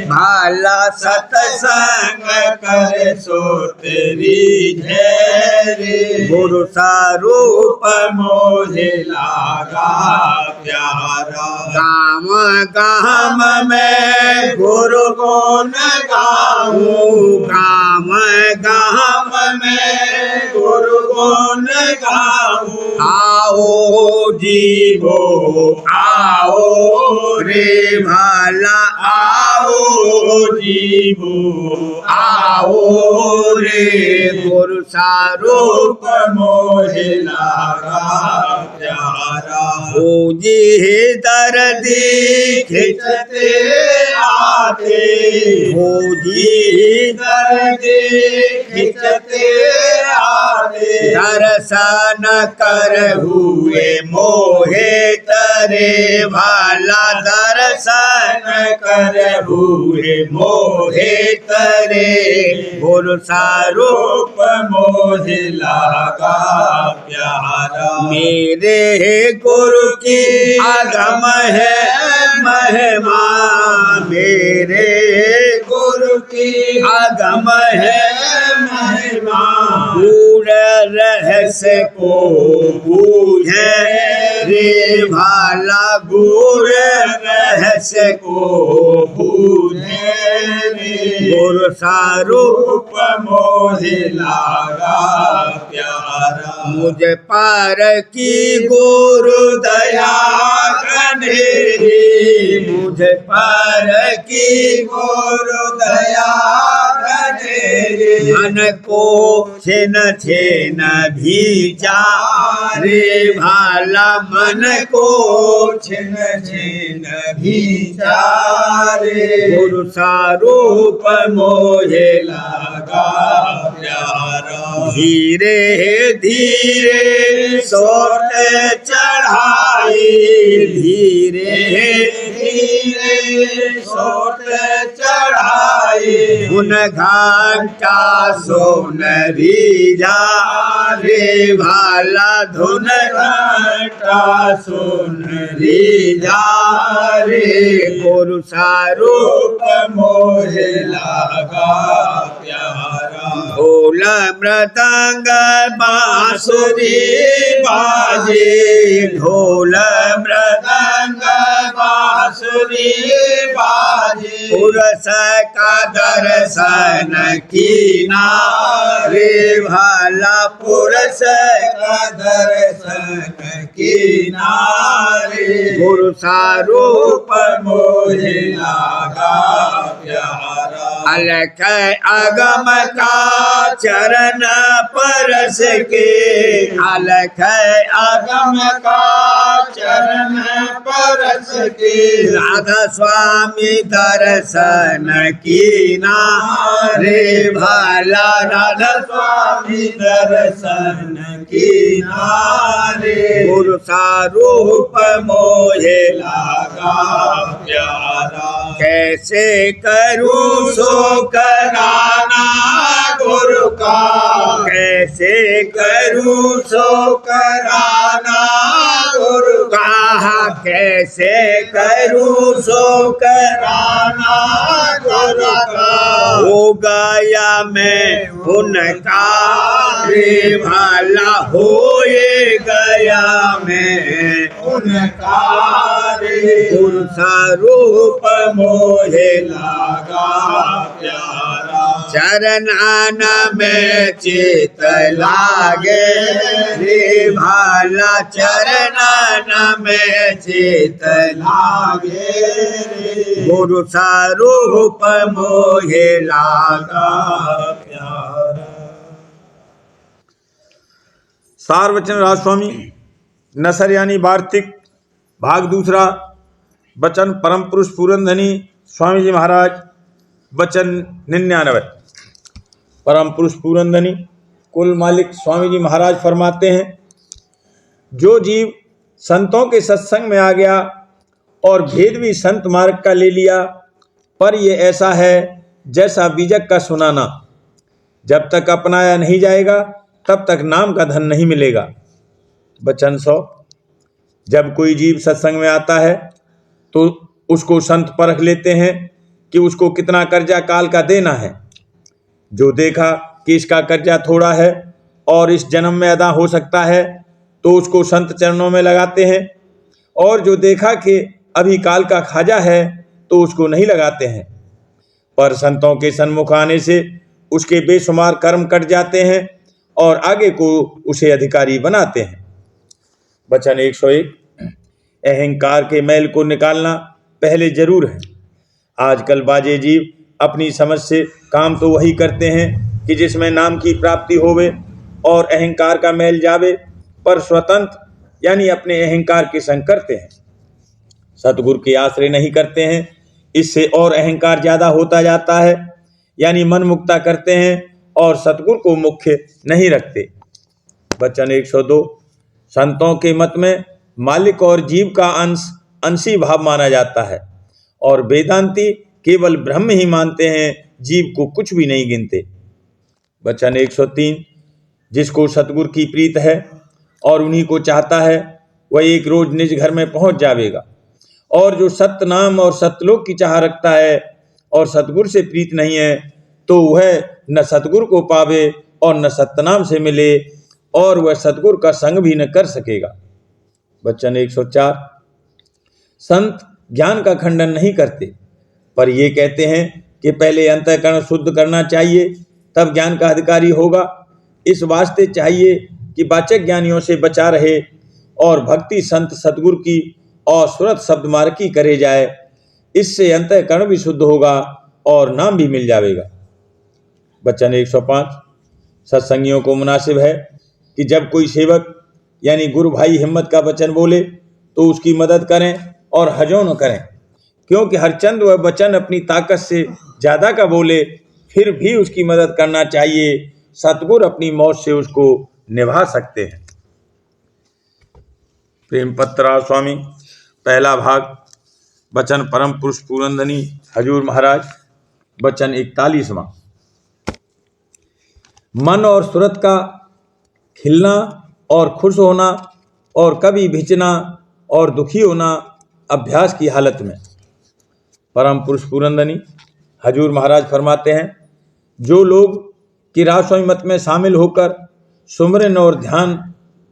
Speaker 1: भाला
Speaker 2: सत्संग कर सो तेरी है
Speaker 1: गुरु स्वरूप
Speaker 2: मोहे लागा प्यारा
Speaker 1: गाम गाम
Speaker 2: मैं गुरु गुण गाऊं
Speaker 1: गाम गाम
Speaker 2: मैं गुरु गुण गाऊं
Speaker 1: आओ जीवो आओ रे भाला
Speaker 2: आओ जीवो
Speaker 1: आओ रे गुरु स्वरूप
Speaker 2: मोहे लागा प्यारा
Speaker 1: ओ जी दर्दी
Speaker 2: खिंचते आते
Speaker 1: हो जी
Speaker 2: दर्दे खिंचते आते
Speaker 1: दर्शन कर हुए मोहे तरे भाला दर्शन
Speaker 2: कर हुए
Speaker 1: मोहे तरे गुरु स्वरूप
Speaker 2: रूप मोहे लागा प्यारा
Speaker 1: मेरे गुरु की आगम है महिमा मेरे
Speaker 2: गुरु की
Speaker 1: आगम है
Speaker 2: महिमा
Speaker 1: पूर्ण रहस्य को बूझे रे भाला गुरु रहस्य को
Speaker 2: बूझे रे
Speaker 1: गुरु स्वरूप
Speaker 2: रूप मोहे लागा प्यारा
Speaker 1: मुझ पर की गुरु दया घनेरी मुझ पर की
Speaker 2: गुरु दया घनेरी
Speaker 1: मन को छेन छेन भी जा रे भाला मन को
Speaker 2: छिन छिन भीचारे
Speaker 1: गुरु स्वरूप मोहे
Speaker 2: लागा प्यारा
Speaker 1: धीरे धीरे सोट चढ़ाई धीरे
Speaker 2: धीरे सोट चढ़ाई
Speaker 1: उन घंटा सोनरी जा रे भाला धुन
Speaker 2: घंटा सुनरी
Speaker 1: जा रे गुरु स्वरूप
Speaker 2: रूप मोहे लागा प्यारा
Speaker 1: ढोल मृदंग बांसुरी बाजे ढोल मृदंग
Speaker 2: बांसुरी बाजे
Speaker 1: पुरुष का दर्शन कीना रे भाला पुरुष
Speaker 2: का दर्शन किनारे
Speaker 1: गुरु स्वरूप
Speaker 2: मोहे लागा प्यारा
Speaker 1: अलख अगम का चरण परस के अलख अगम
Speaker 2: अगम का चरण परस के
Speaker 1: राधा स्वामी दर्शन कीना रे भाला राधा
Speaker 2: स्वामी दर्शन किनारे
Speaker 1: गुरु स्वरूप मोहे
Speaker 2: लागा प्यारा
Speaker 1: कैसे करूं सो कराना
Speaker 2: गुरु का
Speaker 1: कैसे करूं सो
Speaker 2: कराना गुरु का
Speaker 1: कहा कैसे करूं सो
Speaker 2: कराना गुरु का
Speaker 1: हो गया मैं उनका रे भाला होए गया मैं
Speaker 2: उनका रे
Speaker 1: गुरु स्वरूप
Speaker 2: मोहे लागा प्यारा
Speaker 1: चरणन में चित लागे रे भाला चरणन में चित लागे गुरु स्वरूप मोहे लागा प्यारा।
Speaker 2: सार वचन राजस्वामी नसर यानी वार्तिक भाग दूसरा। वचन परम पुरुष पूरनधनी स्वामी जी महाराज। वचन 99। परम पुरुष पूरनधनी कुल मालिक स्वामी जी महाराज फरमाते हैं, जो जीव संतों के सत्संग में आ गया और भेद भी संत मार्ग का ले लिया, पर ये ऐसा है जैसा बीजक का सुनाना, जब तक अपनाया नहीं जाएगा तब तक नाम का धन नहीं मिलेगा। वचन 100। जब कोई जीव सत्संग में आता है तो उसको संत परख लेते हैं कि उसको कितना कर्जा काल का देना है। जो देखा कि इसका कर्जा थोड़ा है और इस जन्म में अदा हो सकता है तो उसको संत चरणों में लगाते हैं, और जो देखा कि अभी काल का खाजा है तो उसको नहीं लगाते हैं। पर संतों के सन्मुख आने से उसके बेशुमार कर्म कट जाते हैं और आगे को उसे अधिकारी बनाते हैं। वचन 101। अहंकार के मैल को निकालना पहले जरूर है। आजकल बाजे जीव अपनी समझ से काम तो वही करते हैं कि जिसमें नाम की प्राप्ति होवे और अहंकार का मैल जावे, पर स्वतंत्र यानी अपने अहंकार के संग करते हैं। सतगुरु के आश्रय नहीं करते हैं, इससे और अहंकार ज्यादा होता जाता है, यानी मन मुक्ता करते हैं और सतगुरु को मुख्य नहीं रखते। वचन 102। संतों के मत में मालिक और जीव का अंशी भाव माना जाता है, और वेदांती केवल ब्रह्म ही मानते हैं, जीव को कुछ भी नहीं गिनते। वचन 103। जिसको सतगुरु की प्रीत है और उन्हीं को चाहता है, वह एक रोज निज घर में पहुंच जाएगा। और जो सत्य नाम और सत्यलोक की चाह रखता है और सतगुरु से प्रीत नहीं है, तो वह न सतगुरु को पावे और न सत्यनाम से मिले, और वह सतगुरु का संग भी न कर सकेगा। वचन 104। संत ज्ञान का खंडन नहीं करते, पर ये कहते हैं कि पहले अंतःकरण शुद्ध करना चाहिए, तब ज्ञान का अधिकारी होगा। इस वास्ते चाहिए कि वाचक ज्ञानियों से बचा रहे और भक्ति संत सतगुरु की और सुरत शब्द मार्ग की करे जाए। इससे अंतःकरण भी शुद्ध होगा और नाम भी मिल जाएगा। वचन 105। सत्संगियों को मुनासिब है कि जब कोई सेवक यानी गुरु भाई हिम्मत का वचन बोले तो उसकी मदद करें और हजो न करें, क्योंकि हरचंद वह वचन अपनी ताकत से ज़्यादा का बोले, फिर भी उसकी मदद करना चाहिए। सतगुरु अपनी मौत से उसको निभा सकते हैं। प्रेम पत्रा स्वामी पहला भाग। वचन परम पुरुष पूरनधनी हजूर महाराज। वचन 41वां। मन और सुरत का खिलना और खुश होना और कभी भिचना और दुखी होना अभ्यास की हालत में। परम पुरुष पूरनधनी हजूर महाराज फरमाते हैं, जो लोग कि राजस्वामी मत में शामिल होकर सुमरन और ध्यान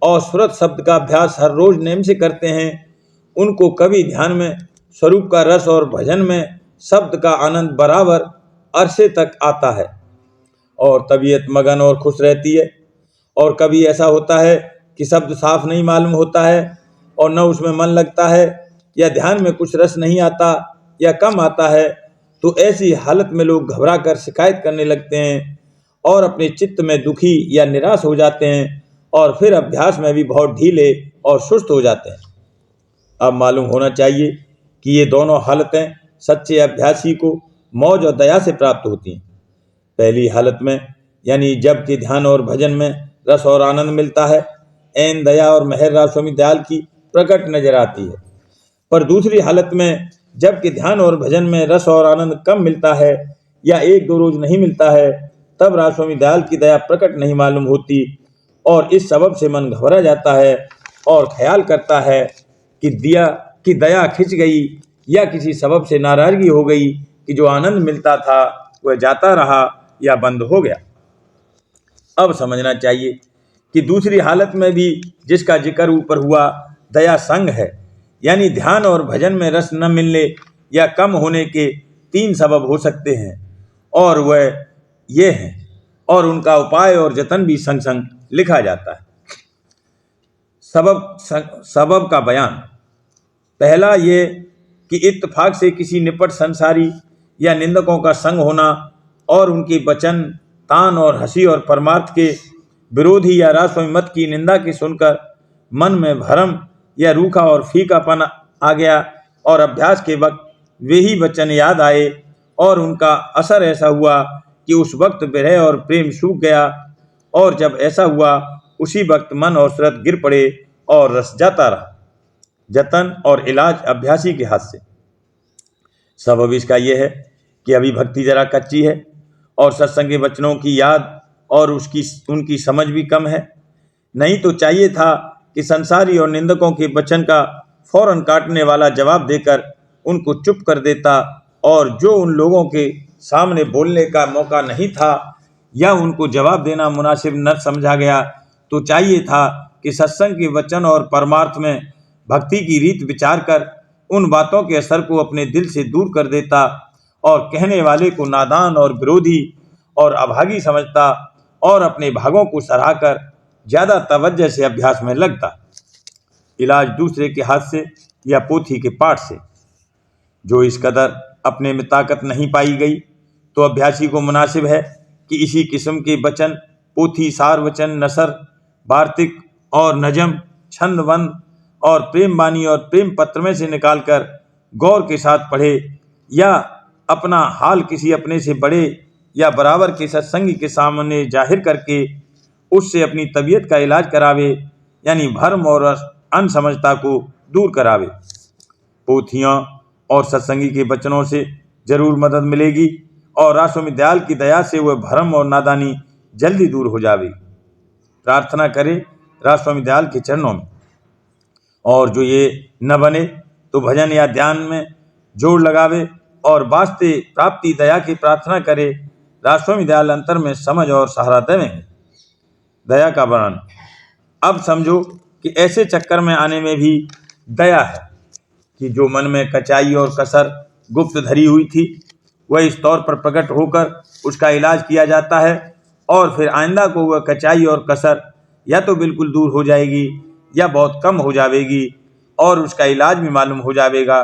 Speaker 2: और सुरत शब्द का अभ्यास हर रोज नेम से करते हैं, उनको कभी ध्यान में स्वरूप का रस और भजन में शब्द का आनंद बराबर अरसे तक आता है और तबीयत मगन और खुश रहती है। और कभी ऐसा होता है कि शब्द साफ नहीं मालूम होता है और न उसमें मन लगता है, या ध्यान में कुछ रस नहीं आता या कम आता है, तो ऐसी हालत में लोग घबरा कर शिकायत करने लगते हैं और अपने चित्त में दुखी या निराश हो जाते हैं और फिर अभ्यास में भी बहुत ढीले और सुस्त हो जाते हैं। अब मालूम होना चाहिए कि ये दोनों हालतें सच्चे अभ्यासी को मौज और दया से प्राप्त होती हैं। पहली हालत में यानी जब कि ध्यान और भजन में रस और आनंद मिलता है, ऐन दया और मेहर राजस्वामी दयाल की प्रकट नजर आती है। पर दूसरी हालत में जब कि ध्यान और भजन में रस और आनंद कम मिलता है या एक दो रोज नहीं मिलता है, तब राजस्वामी दयाल की दया प्रकट नहीं मालूम होती और इस सबब से मन घबरा जाता है और ख्याल करता है कि दया खिंच गई या किसी सबब से नाराजगी हो गई कि जो आनंद मिलता था वह जाता रहा या बंद हो गया। अब समझना चाहिए कि दूसरी हालत में भी जिसका जिक्र ऊपर हुआ दया संग है, यानी ध्यान और भजन में रस न मिलने या कम होने के तीन सबब हो सकते हैं, और वह ये हैं और उनका उपाय और जतन भी संग संग लिखा जाता है। सबब का बयान। पहला ये कि इत्तेफाक से किसी निपट संसारी या निंदकों का संग होना और उनके वचन, तान और हंसी और परमार्थ के विरोधी या राष्ट्रवादी मत की निंदा के सुनकर मन में भरम या रूखा और फीकापन आ गया और अभ्यास के वक्त वे ही वचन याद आए और उनका असर ऐसा हुआ कि उस वक्त विरह और प्रेम सूख गया और जब ऐसा हुआ उसी वक्त मन और सूरत गिर पड़े और रस जाता रहा। जतन और इलाज अभ्यासी के हाथ से। सबब इसका यह है कि अभी भक्ति जरा कच्ची है और सत्संग के वचनों की याद और उनकी समझ भी कम है। नहीं तो चाहिए था कि संसारी और निंदकों के वचन का फौरन काटने वाला जवाब देकर उनको चुप कर देता और जो उन लोगों के सामने बोलने का मौका नहीं था या उनको जवाब देना मुनासिब न समझा गया तो चाहिए था कि सत्संग के वचन और परमार्थ में भक्ति की रीत विचार कर उन बातों के असर को अपने दिल से दूर कर देता और कहने वाले को नादान और विरोधी और अभागी समझता और अपने भागों को सराहकर ज़्यादा तवज्जो से अभ्यास में लगता। इलाज दूसरे के हाथ से या पोथी के पाठ से। जो इस कदर अपने में ताकत नहीं पाई गई तो अभ्यासी को मुनासिब है कि इसी किस्म के वचन पोथी, सार वचन, नसर, वार्तिक और नजम, छंदबंद और प्रेम बानी और प्रेम पत्र में से निकालकर गौर के साथ पढ़े या अपना हाल किसी अपने से बड़े या बराबर के सत्संगी के सामने जाहिर करके उससे अपनी तबीयत का इलाज करावे, यानी भ्रम और अनसमझता को दूर करावे। पोथियाँ और सत्संगी के वचनों से जरूर मदद मिलेगी और राष्ट्रवादी दयाल की दया से वह भ्रम और नादानी जल्दी दूर हो जावे। प्रार्थना करे राष्ट्रवादी दयाल के चरणों में। और जो ये न बने तो भजन या ध्यान में जोड़ लगावे और वास्ते प्राप्ति दया की प्रार्थना करे। राष्ट्रवादी दयाल अंतर में समझ और सहारा देवेंगे। दया का वर्णन। अब समझो कि ऐसे चक्कर में आने में भी दया है कि जो मन में कचाई और कसर गुप्त धरी हुई थी वह इस तौर पर प्रकट होकर उसका इलाज किया जाता है और फिर आइंदा को वह कचाई और कसर या तो बिल्कुल दूर हो जाएगी या बहुत कम हो जाएगी और उसका इलाज भी मालूम हो जाएगा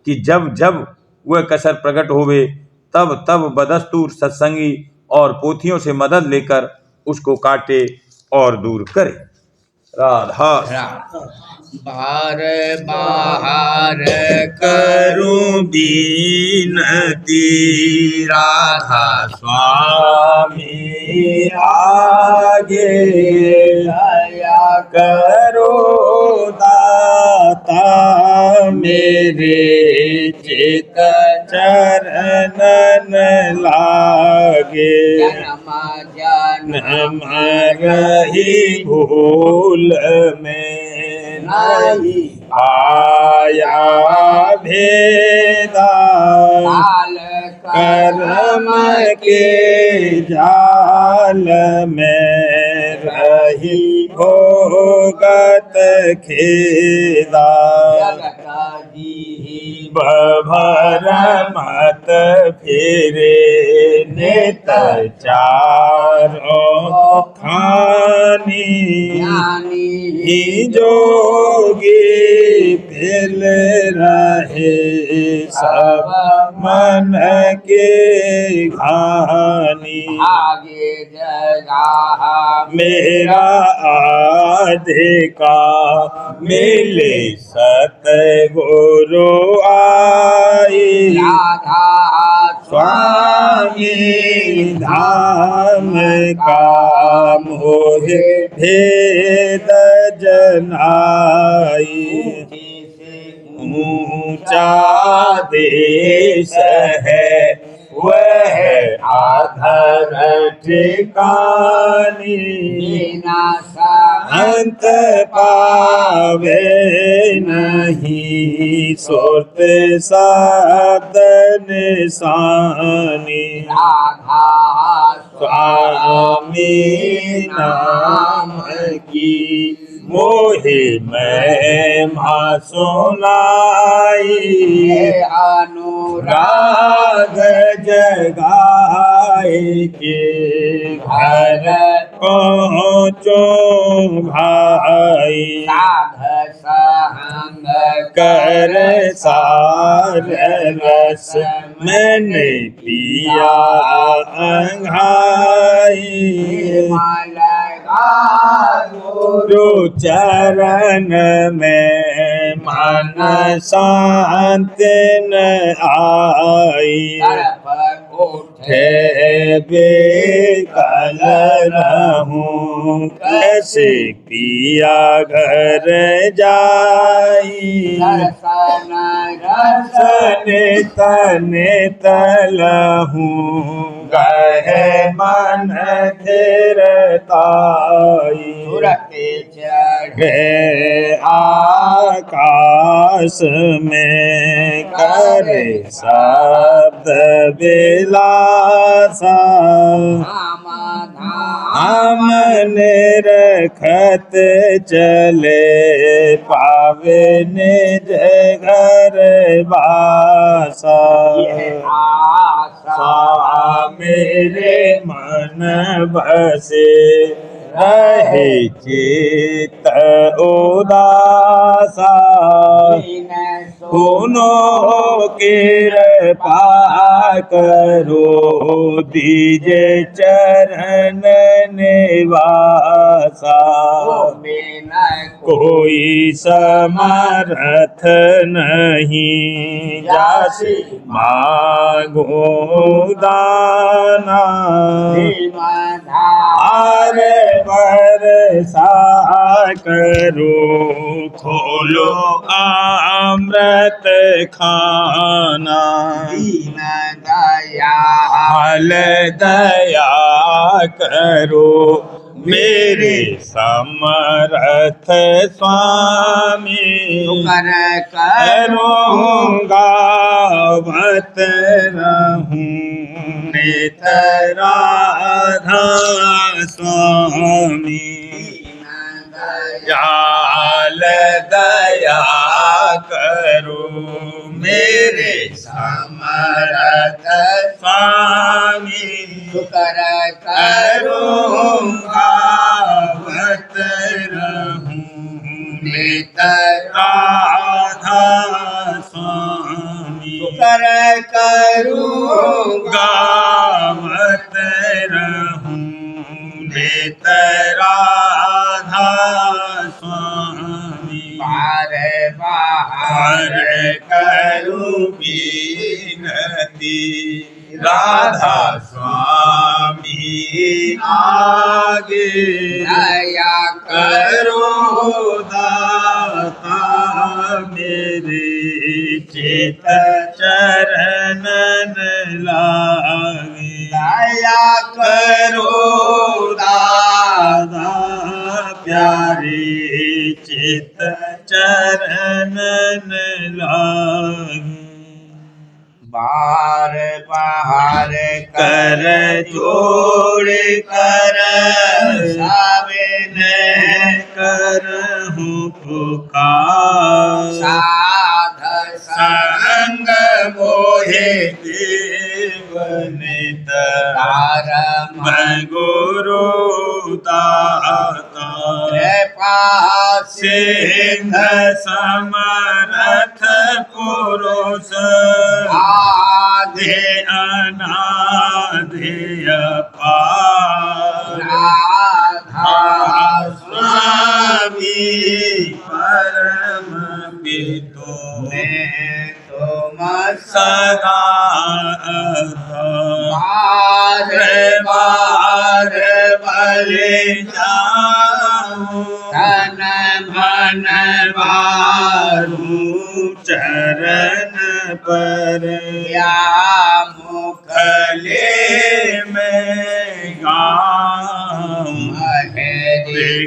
Speaker 2: कि जब जब वह कसर प्रकट होवे तब तब बदस्तूर सत्संगी और पोथियों से मदद लेकर उसको काटे और दूर करे। राधा
Speaker 1: बार बाहर
Speaker 2: करूं बीनती राधा स्वामी आगे दया करो दाता मेरे चित चरणन लागे जन्म रही भूल में नहीं आया भेदा कर्म के जाल में रही भोगत खेदा भर मत फिरे नित चारों खानी जोगी फिल रहे सब मन के घानी
Speaker 1: आगे जगा
Speaker 2: मेरा आधे का मिले सतगुरु आई
Speaker 1: राधा
Speaker 2: स्वामी धाम का मोहे भेद जनाई ऊंचा देश है वह आधर ठिकानी अंत पावे नहीं सुरत साधन सानी स्वामी नाम की मोहि महिमा सुनाई
Speaker 1: अनुराग
Speaker 2: राग जगाए के घर पहुँचो भाई
Speaker 1: साध संग
Speaker 2: कर सार रस मैंने पिया अंघाई गुरु चरण में मन शांत न आई उठे बेकल रहूं कैसे पिया घर जाई तने तलहूं गहे मन धीरताई चढ़े आकाश में करे शब्द विलासा हमने रखत चले पावे निज घर बासा मेरे मन बसे रहे चित उदासा सुनो कृपा करो दीजे चरण निवासा कोई समर्थ नहीं जासी मांगो दाना आरे बरसा करो खोलो अमृत खाना दयाल दया करो मेरे समर्थ स्वामी करूँगा वत रहूं नित राधा स्वामी दयाल दया करो मेरे समर्थ स्वामी करूँगा वत रहूं नित राधा स्वामी करूँगा वत रहूं नित राधा स्वामी बार करूं बिनती राधा स्वामी आगे दया करो दाता मेरे चित चरण लागे दया करो दादा प्यारे चित चरण लागे बार बार कर जोड़ कर साबिने करहूं पुकार साध संग मोहे देवनित मैं गुरु दाता सिंह समर्थ पुरुष आधे अनाधे अपार राधा स्वामी परम पितो ने तुम सदा बार बार बलि जाऊं तन मन मारूं चरण पर या मुखले में गाऊं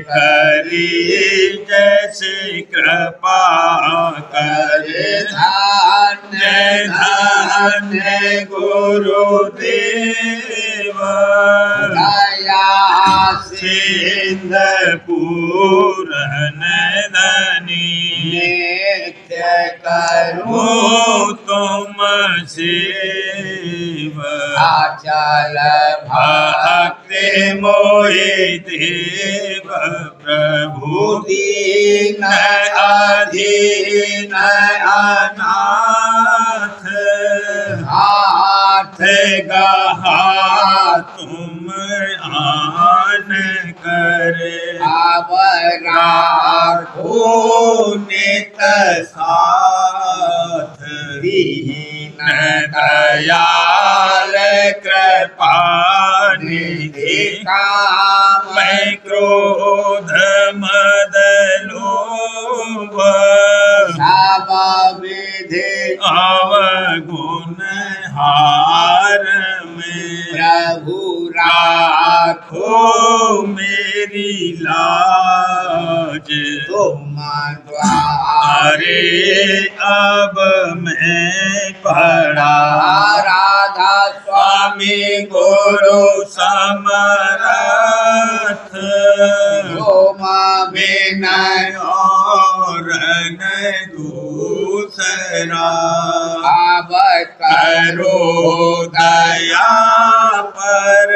Speaker 2: करी जैसे कृपा कर धन्य धन्य गुरुदेव दया सिंध पूरन धनी
Speaker 1: नित्य करो
Speaker 2: तुम शिव
Speaker 1: आचल
Speaker 2: भक्ति मोहि देव प्रभु
Speaker 1: दीन
Speaker 2: अधीन अनाथ
Speaker 1: हाथ
Speaker 2: गहा तुम आन कर
Speaker 1: अब राखो
Speaker 2: नित साथ
Speaker 1: दीन
Speaker 2: दयाल कृपा निधि
Speaker 1: काम
Speaker 2: मैं क्रोध मद लोभ
Speaker 1: सब विधि
Speaker 2: अवगुण हार में
Speaker 1: प्रभु
Speaker 2: राखो मेरी लाज
Speaker 1: तुम द्वारे
Speaker 2: अरे अब मैं पड़ा
Speaker 1: राधा
Speaker 2: स्वामी गुरु समरथ
Speaker 1: गोमा विनय
Speaker 2: और न दूसरा
Speaker 1: अब
Speaker 2: करो दया पर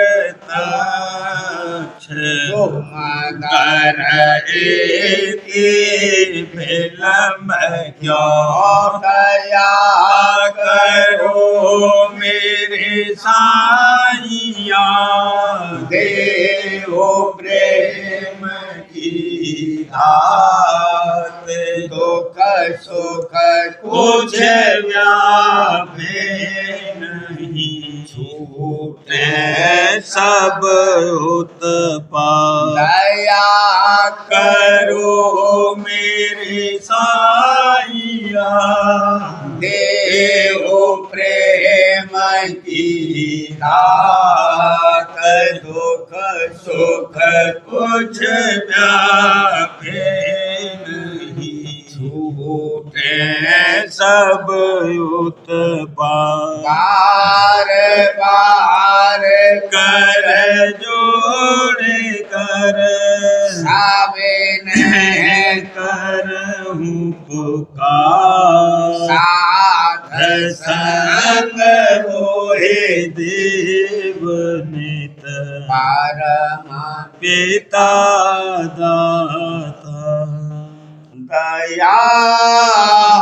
Speaker 2: तक्ष
Speaker 1: तुम
Speaker 2: कर एति विलम्ब क्यों
Speaker 1: दया
Speaker 2: करो मेरे साइया
Speaker 1: देहो
Speaker 2: प्रेम की दात
Speaker 1: दुख सुख
Speaker 2: कुछ व्यापे नहीं छूटे सब उत्पाद
Speaker 1: दया
Speaker 2: करो मेरे साइया
Speaker 1: देहो प्रेम की दात दुख
Speaker 2: सुख कुछ व्यापे नहीं छूटे सब उत्पाद
Speaker 1: बार बार
Speaker 2: कर जोड़ कर
Speaker 1: साबिन
Speaker 2: करहूँ पुकार
Speaker 1: साध
Speaker 2: संग मोहे देव नित
Speaker 1: परम
Speaker 2: पिता दाता
Speaker 1: दया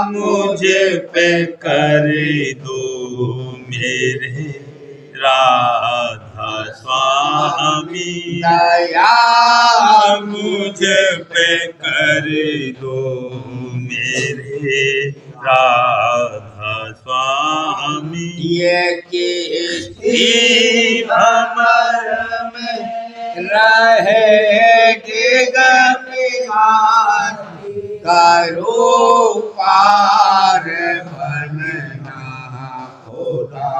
Speaker 2: मुझ पे कर दो मेरे राधा स्वामी
Speaker 1: दया
Speaker 2: मुझ पे कर दो मेरे राधा स्वामी
Speaker 1: ये की
Speaker 2: भमर
Speaker 1: में रहे दिगमिहार करो पार बनना होता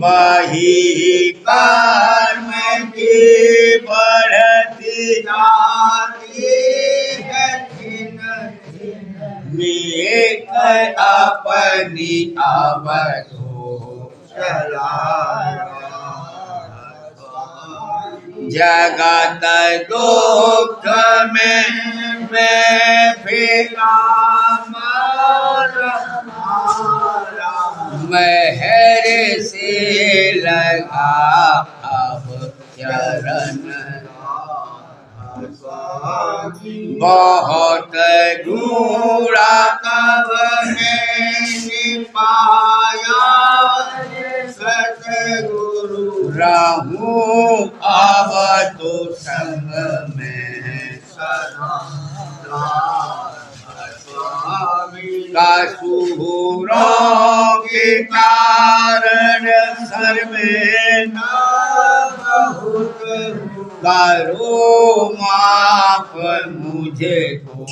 Speaker 1: वही कर्म की बढ़ती जाती है नेक अपनी अवधो जगत दुख में मैं फिरा महर से लगा अब चरण बहुत ढूंढा तब मैंने पाया सतगुरु रहूं अब तो संग में कसुरों के कारण सर में न बहुत करो माफ मुझे को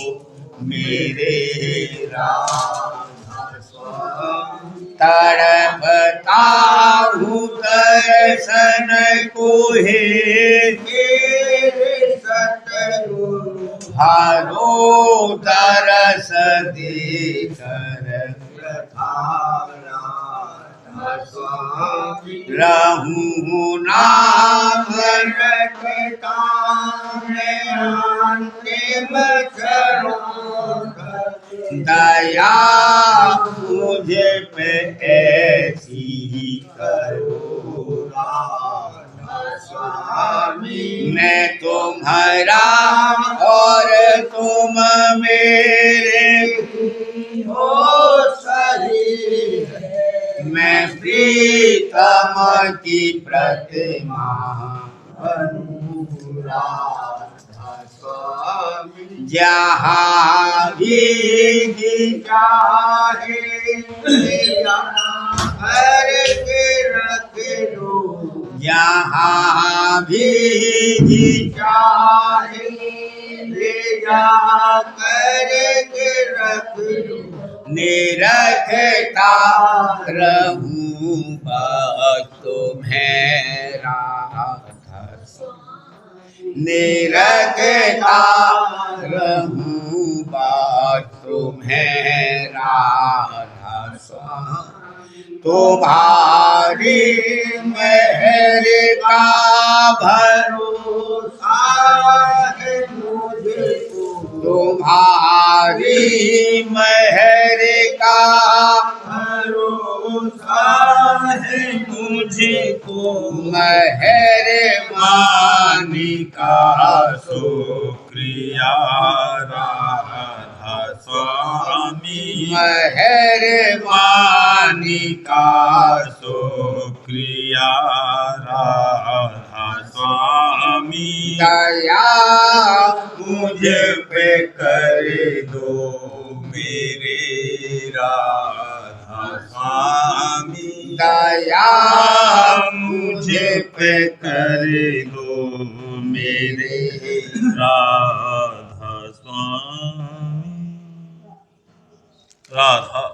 Speaker 1: मेरे तड़पता हूँ दर्शन को हे सतगुरु हारो दरस देकर रहूं नाम
Speaker 3: रखता मैं अंतिम क्षणों तक।
Speaker 1: दया मुझे पे ऐसी ही करो
Speaker 3: राधा स्वामी
Speaker 1: मैं तुम्हारा और तुम मेरे
Speaker 3: हो सही है।
Speaker 1: मैं प्रीतम की प्रतिमा
Speaker 3: अनुराधा स्वामी
Speaker 1: जहाँ भी
Speaker 3: चाहे मेरा हर के रख दो।
Speaker 1: जहाँ भी
Speaker 3: चाहे ले जा कर के रख दो।
Speaker 1: निरखता रहूं भक्त तुम्हें राधा निरखता रहूं भक्त तुम्हें राधा तुम्हारी मेहर का
Speaker 3: भरोसा है मुझको।
Speaker 1: तुम्हारी मेहर का
Speaker 3: भरोसा है मुझको।
Speaker 1: मेहरबानी का
Speaker 2: शुक्रिया राधा स्वामी
Speaker 1: मेहरबानी का
Speaker 2: शुक्रिया राधा स्वामी
Speaker 1: दया
Speaker 2: मुझ पे कर दो मेरे राधा स्वामी
Speaker 1: दया
Speaker 2: मुझे पे कर दो मेरे राधा स्वामी राधा